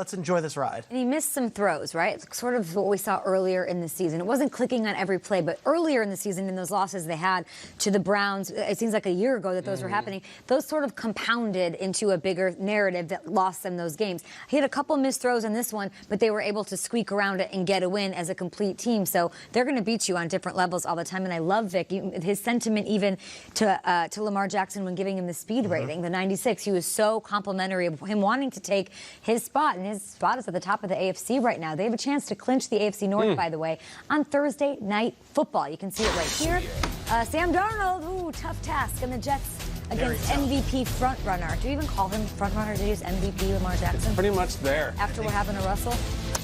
Let's enjoy this ride. And he missed some throws, right? It's sort of what we saw earlier in the season. It wasn't clicking on every play, but earlier in the season, in those losses they had to the Browns, it seems like a year ago that those were happening. Those sort of compounded into a bigger narrative that lost them those games. He had a couple missed throws in this one, but they were able to squeak around it and get a win as a complete team. So they're going to beat you on different levels all the time. And I love Vic, his sentiment even to Lamar Jackson when giving him the speed rating, the 96. He was so complimentary of him wanting to take his spot, and his spot is at the top of the AFC right now. They have a chance to clinch the AFC North, by the way, on Thursday Night Football. You can see it right here. Sam Darnold, ooh, tough task, and the Jets against MVP frontrunner. Do you even call him frontrunner? Do you use MVP Lamar Jackson? Pretty much there. After what happened to Russell? I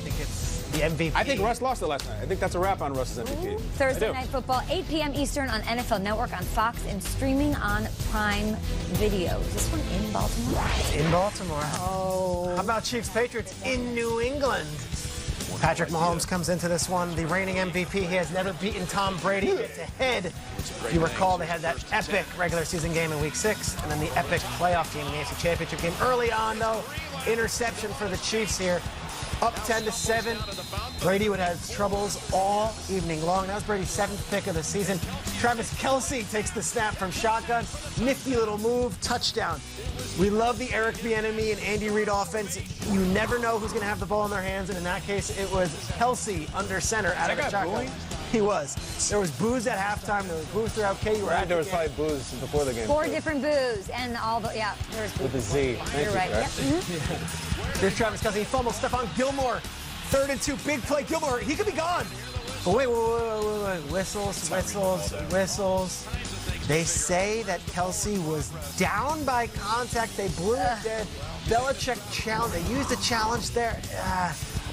think it's the MVP. I think Russ lost it last night. I think that's a wrap on Russ's MVP. Ooh, Thursday Night Football, 8 p.m. Eastern on NFL Network on Fox and streaming on Prime Video. Is this one in Baltimore? In Baltimore. Oh. How about Chiefs Patriots in New England? Patrick Mahomes comes into this one, the reigning MVP. He has never beaten Tom Brady head-to-head. If you recall, they had that epic regular season game in Week 6, and then the epic playoff game in the AFC Championship game. Early on, though, interception for the Chiefs here. Up 10-7. Brady would have troubles all evening long. That was Brady's 7th pick of the season. Travis Kelce takes the snap from shotgun. Nifty little move, touchdown. We love the Eric Bieniemy and Andy Reid offense. You never know who's going to have the ball in their hands, and in that case, it was Kelce under center out of the shotgun. He was. There was booze at halftime. There was booze throughout KU. There was probably booze before the game. 4 different boos and all the, there was booze. With the Z. You're right. Right? Yep. There's Travis Kelce. He fumbles. Stephon Gilmore. 3rd and 2. Big play. Gilmore. He could be gone. But wait. Whistles. They say that Kelce was down by contact. They blew it dead. Belichick challenge. They used a challenge there.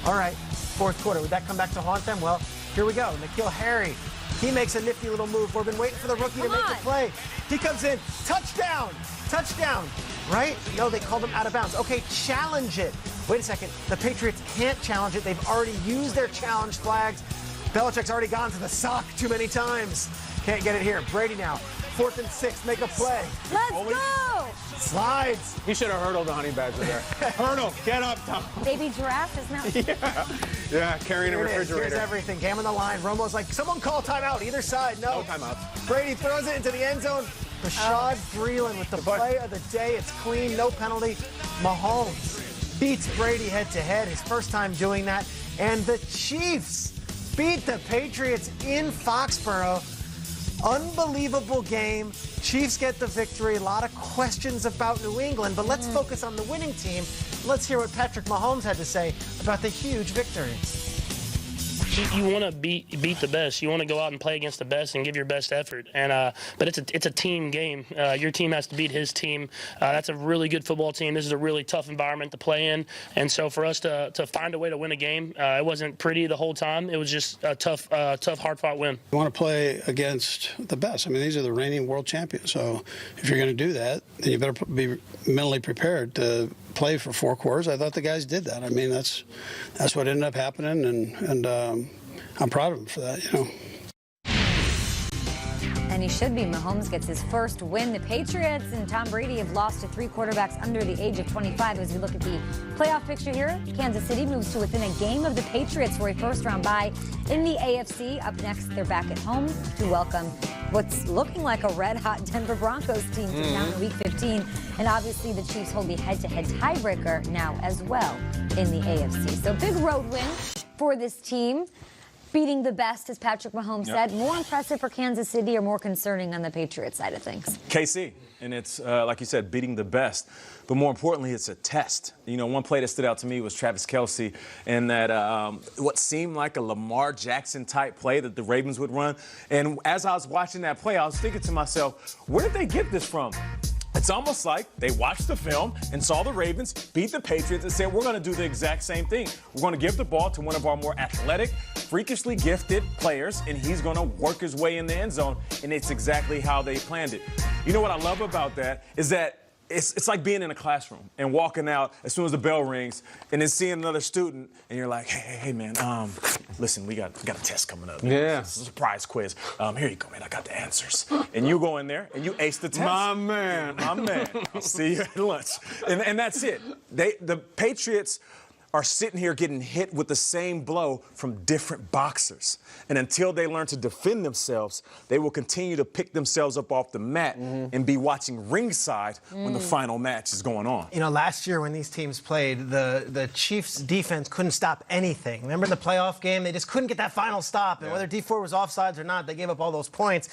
All right. 4th quarter. Would that come back to haunt them? Well, here we go. N'Keal Harry. He makes a nifty little move. We've been waiting for the rookie to make the play. He comes in. Touchdown. Touchdown. Right? No, they called him out of bounds. Okay, challenge it. Wait a second. The Patriots can't challenge it. They've already used their challenge flags. Belichick's already gone to the sock too many times. Can't get it here. Brady now. 4th and 6. Make a play. Let's go! Slides. He should have hurdled the honey badger there. Hurdle. Get up, Tom. Baby giraffe is now. Yeah, carrying a refrigerator. Here's everything. Game on the line. Romo's like, someone call timeout. Either side. No. No timeout. Brady throws it into the end zone. Rashad Breeland with the play of the day. It's clean. No penalty. Mahomes beats Brady head-to-head. His first time doing that. And the Chiefs beat the Patriots in Foxborough. Unbelievable game. Chiefs get the victory. A lot of questions about New England, but let's focus on the winning team. Let's hear what Patrick Mahomes had to say about the huge victory. You want to beat the best. You want to go out and play against the best and give your best effort. And but it's a team game. Your team has to beat his team. That's a really good football team. This is a really tough environment to play in. And so for us to find a way to win a game, it wasn't pretty the whole time. It was just a tough, hard-fought win. You want to play against the best. I mean, these are the reigning world champions. So if you're going to do that, then you better be mentally prepared to play for 4 quarters. I thought the guys did that. I mean, that's what ended up happening, and I'm proud of them for that, you know. And he should be. Mahomes gets his first win. The Patriots and Tom Brady have lost to 3 quarterbacks under the age of 25. As we look at the playoff picture here, Kansas City moves to within a game of the Patriots for a first-round bye in the AFC. Up next, they're back at home to welcome what's looking like a red-hot Denver Broncos team to town in Week 15. And obviously, the Chiefs hold the head-to-head tiebreaker now as well in the AFC. So big road win for this team. Beating the best, as Patrick Mahomes said. More impressive for Kansas City or more concerning on the Patriots side of things? KC, and it's, like you said, beating the best. But more importantly, it's a test. You know, one play that stood out to me was Travis Kelce and that what seemed like a Lamar Jackson-type play that the Ravens would run. And as I was watching that play, I was thinking to myself, where did they get this from? It's almost like they watched the film and saw the Ravens beat the Patriots and said, we're going to do the exact same thing. We're going to give the ball to one of our more athletic, freakishly gifted players, and he's going to work his way in the end zone. And it's exactly how they planned it. You know what I love about that is that it's like being in a classroom and walking out as soon as the bell rings and then seeing another student and you're like, hey man, listen, we got a test coming up. Yeah. It's a surprise quiz. Here you go, man. I got the answers. And you go in there and you ace the test. My man. I'll see you at lunch. And that's it. The Patriots are sitting here getting hit with the same blow from different boxers. And until they learn to defend themselves, they will continue to pick themselves up off the mat and be watching ringside when the final match is going on. You know, last year when these teams played, the Chiefs' defense couldn't stop anything. Remember the playoff game? They just couldn't get that final stop. And whether D4 was offsides or not, they gave up all those points.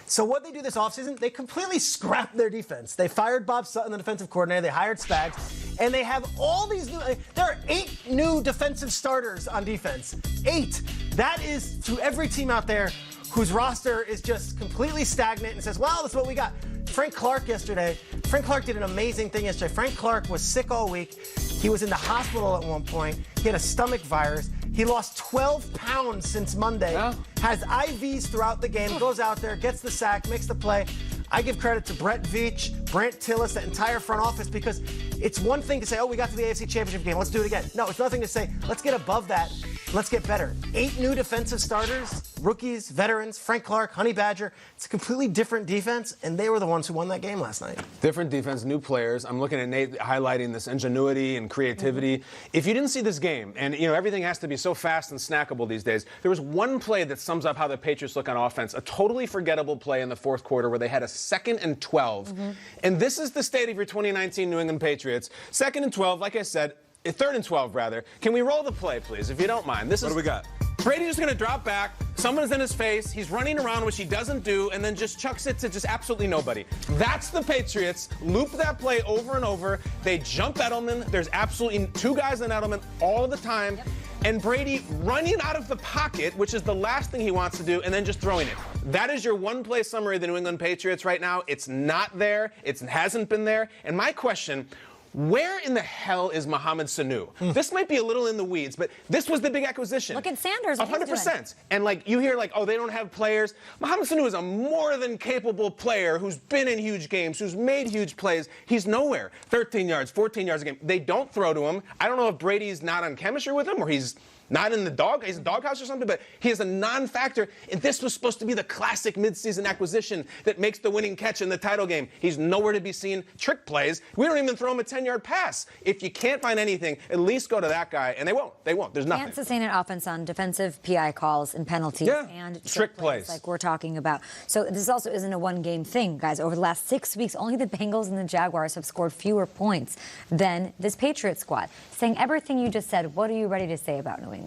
So what they do this offseason, they completely scrapped their defense. They fired Bob Sutton, the defensive coordinator. They hired Spags. And they have all these new... There are 8 new defensive starters on defense. 8. That is to every team out there whose roster is just completely stagnant and says, well, that's what we got. Frank Clark yesterday. Frank Clark did an amazing thing yesterday. Frank Clark was sick all week. He was in the hospital at one point. He had a stomach virus. He lost 12 pounds since Monday. Yeah. Has IVs throughout the game. Goes out there, gets the sack, makes the play. I give credit to Brett Veach, Brandt Tillis, that entire front office, because it's one thing to say, oh, we got to the AFC Championship game, let's do it again. No, it's nothing to say, let's get above that, let's get better. 8 new defensive starters, rookies, veterans, Frank Clark, Honey Badger. It's a completely different defense, and they were the ones who won that game last night. Different defense, new players. I'm looking at Nate highlighting this ingenuity and creativity. If you didn't see this game, and you know everything has to be so fast and snackable these days, there was one play that sums up how the Patriots look on offense, a totally forgettable play in the fourth quarter where they had a 2nd and 12. And this is the state of your 2019 New England Patriots. 2nd and 12, like I said, 3rd and 12 rather. Can we roll the play, please, if you don't mind? What do we got? Brady's just going to drop back. Someone's in his face. He's running around, which he doesn't do, and then just chucks it to just absolutely nobody. That's the Patriots. Loop that play over and over. They jump Edelman. There's absolutely 2 guys on Edelman all the time. Yep. And Brady running out of the pocket, which is the last thing he wants to do, and then just throwing it. That is your one-play summary of the New England Patriots right now. It's not there. It hasn't been there. And my question, where in the hell is Mohamed Sanu? This might be a little in the weeds, but this was the big acquisition. Look at Sanders. 100%. And like you hear like, oh, they don't have players. Mohamed Sanu is a more than capable player who's been in huge games, who's made huge plays. He's nowhere. 13 yards, 14 yards a game. They don't throw to him. I don't know if Brady's not on chemistry with him or he's not in the doghouse or something, but he is a non-factor. And this was supposed to be the classic midseason acquisition that makes the winning catch in the title game. He's nowhere to be seen. Trick plays. We don't even throw him a 10-yard pass. If you can't find anything, at least go to that guy. And they won't. They won't. There's nothing. Can't sustain an offense on defensive PI calls and penalties and trick plays like we're talking about. So this also isn't a one-game thing, guys. Over the last 6 weeks, only the Bengals and the Jaguars have scored fewer points than this Patriots squad. Saying everything you just said, what are you ready to say about New England?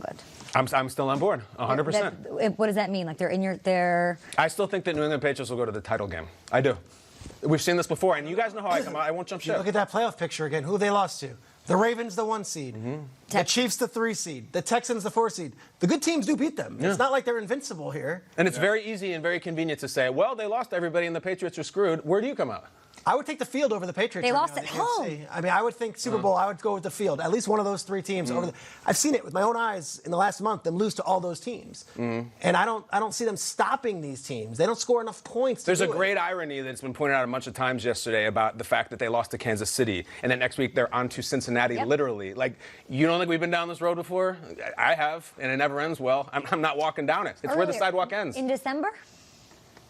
I'm still on board, 100%. What does that mean? Like they're in your... I still think that New England Patriots will go to the title game. I do. We've seen this before, and you guys know how I come out. I won't jump ship. Look at that playoff picture again. Who they lost to? The Ravens, the 1 seed. The Chiefs, the 3 seed. The Texans, the 4 seed. The good teams do beat them. It's not like they're invincible here. And it's very easy and very convenient to say, well, they lost everybody and the Patriots are screwed. Where do you come out? I would take the field over the Patriots. They lost at home. I mean, I would think Super Bowl, I would go with the field. At least one of those 3 teams. I've seen it with my own eyes in the last month, them lose to all those teams. And I don't see them stopping these teams. They don't score enough points. There's a great irony that's been pointed out a bunch of times yesterday about the fact that they lost to Kansas City. And then next week they're on to Cincinnati, literally. Like, you don't think we've been down this road before? I have, and it never ends well. I'm not walking down it. It's where the sidewalk ends. In December?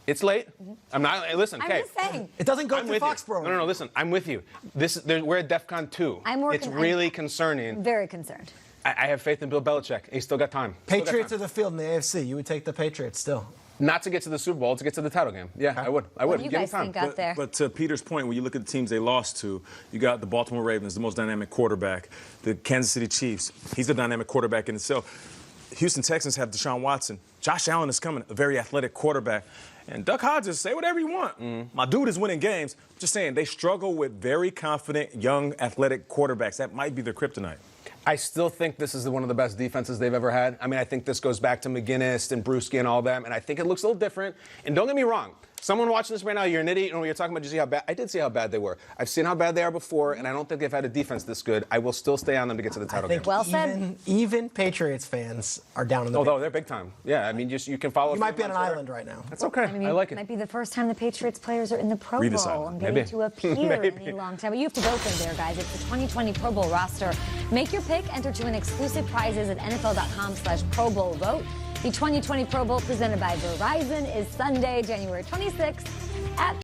It's late. I'm not. Listen, I'm Kay. just saying. It doesn't go through Foxborough. No. Listen, I'm with you. We're at DEFCON 2. It's really concerning. Very concerned. I have faith in Bill Belichick. He's still got time. Patriots are the field in the AFC. You would take the Patriots still. Not to get to the Super Bowl, to get to the title game. Yeah, I would. What do you guys think out there? But to Peter's point, when you look at the teams they lost to, you got the Baltimore Ravens, the most dynamic quarterback. The Kansas City Chiefs, he's a dynamic quarterback in itself. Houston Texans have Deshaun Watson. Josh Allen is coming, a very athletic quarterback. And Duck Hodges, say whatever you want. My dude is winning games. Just saying, they struggle with very confident, young, athletic quarterbacks. That might be their kryptonite. I still think this is one of the best defenses they've ever had. I mean, I think this goes back to McGinnis and Brewski and all them, and I think it looks a little different. And don't get me wrong. Someone watching this right now, you're an idiot. You know what you're talking about. You see how bad. I did see how bad they were. I've seen how bad they are before, and I don't think they've had a defense this good. I will still stay on them to get to the title game. Well said. Even Patriots fans are down in the. Oh, they're big time. Yeah, I mean, you can follow. You might be on an island right now. That's okay. I like it. It might be the first time the Patriots players are in the Pro Bowl. I'm getting to appear any long time. But you have to vote in there, guys. It's the 2020 Pro Bowl roster. Make your pick. Enter to win exclusive prizes at NFL.com/Pro Bowl vote. The 2020 Pro Bowl presented by Verizon is Sunday, January 26th at